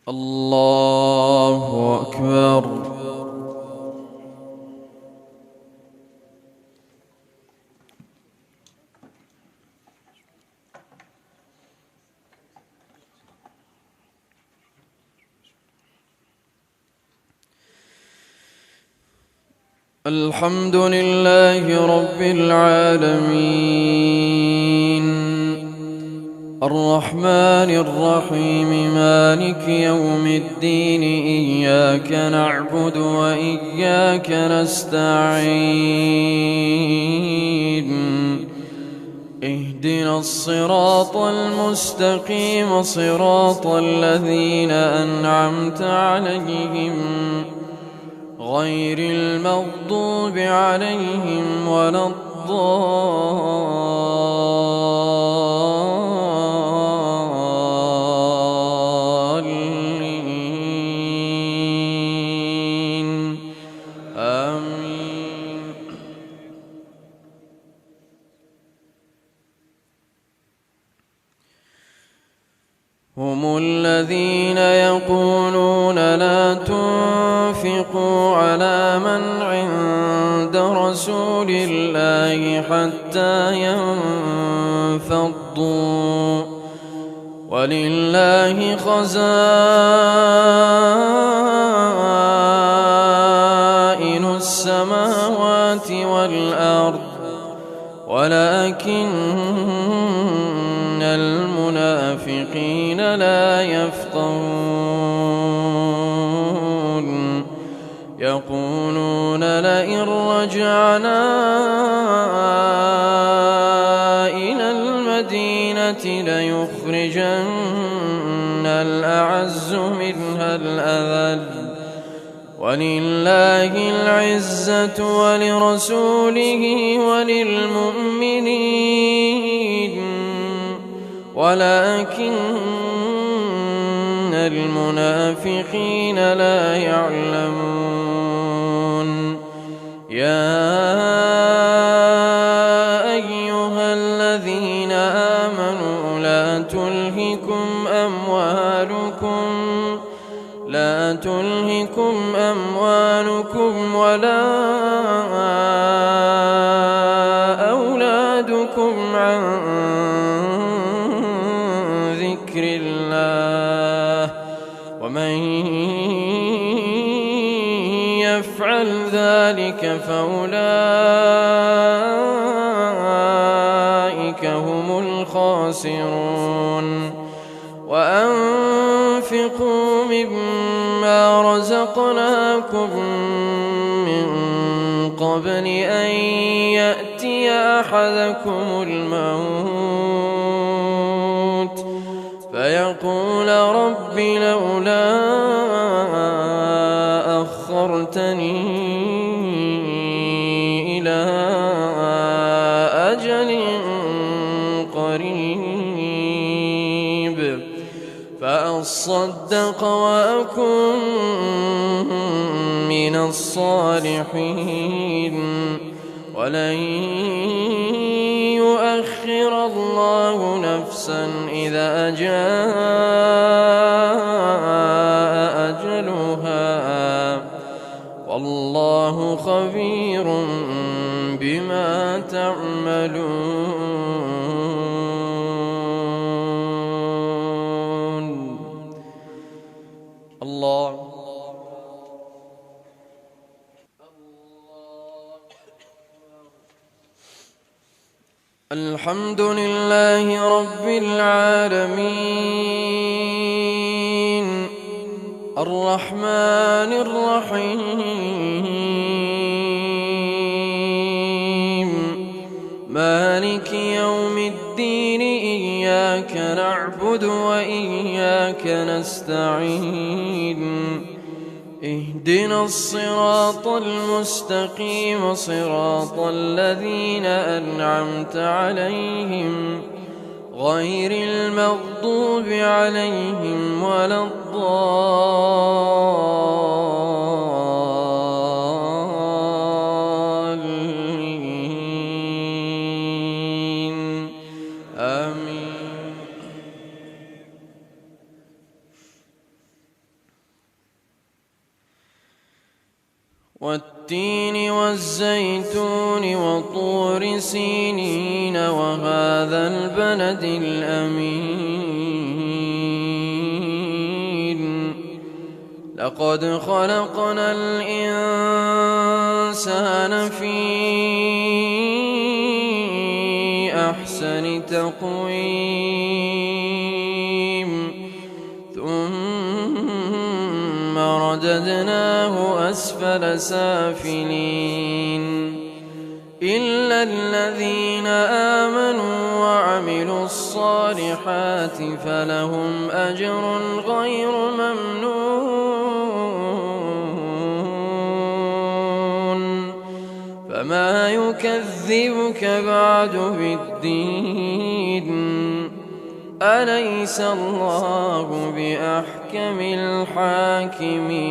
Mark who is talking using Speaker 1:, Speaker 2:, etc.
Speaker 1: الله أكبر. الحمد لله رب العالمين الرحمن الرحيم مالك يوم الدين إياك نعبد وإياك نستعين اهدنا الصراط المستقيم صراط الذين أنعمت عليهم غير المغضوب عليهم ولا الضالين آمين. هم الذين يقولون لا تنفقوا على من عند رسول الله حتى ينفضوا ولله خزائن السماوات والأرض ولكن المنافقين لا يفقهون يقولون لئن رجعنا إلى المدينة ليخرجن الأعز منها الأذل ولله العزة ولرسوله وللمؤمنين ولكن المنافقين لا يعلمون. يا أيها الذين آمنوا لا تلهكم أموالكم ولا أولادكم عن ذكر الله ومن يفعل ذلك فأولئك هم الخاسرون. وأنفقوا مما رزقناكم من قبل أن يأتي أحدكم الموت فيقول رب لولا أخرتني إلى أجل قريب فأصدق وأكن من الصالحين ولن يؤخر الله نفسا إذا جاء أجلها والله خبير بما تعملون. الله الحمد لله رب العالمين الرحمن الرحيم مالك يوم الدين إياك نعبد وإياك نستعين اهدنا الصراط المستقيم صراط الذين أنعمت عليهم غير المغضوب عليهم ولا الضالين آمين. والتين والزيتون وطور سينين وهذا البلد الأمين لقد خلقنا الإنسان في أحسن تقويم ثم رددناه أسفل سافلين إلا الذين آمنوا وعملوا الصالحات فلهم أجر غير ممنون فما يكذبك بعد بالدين أليس الله بأحكم الحاكمين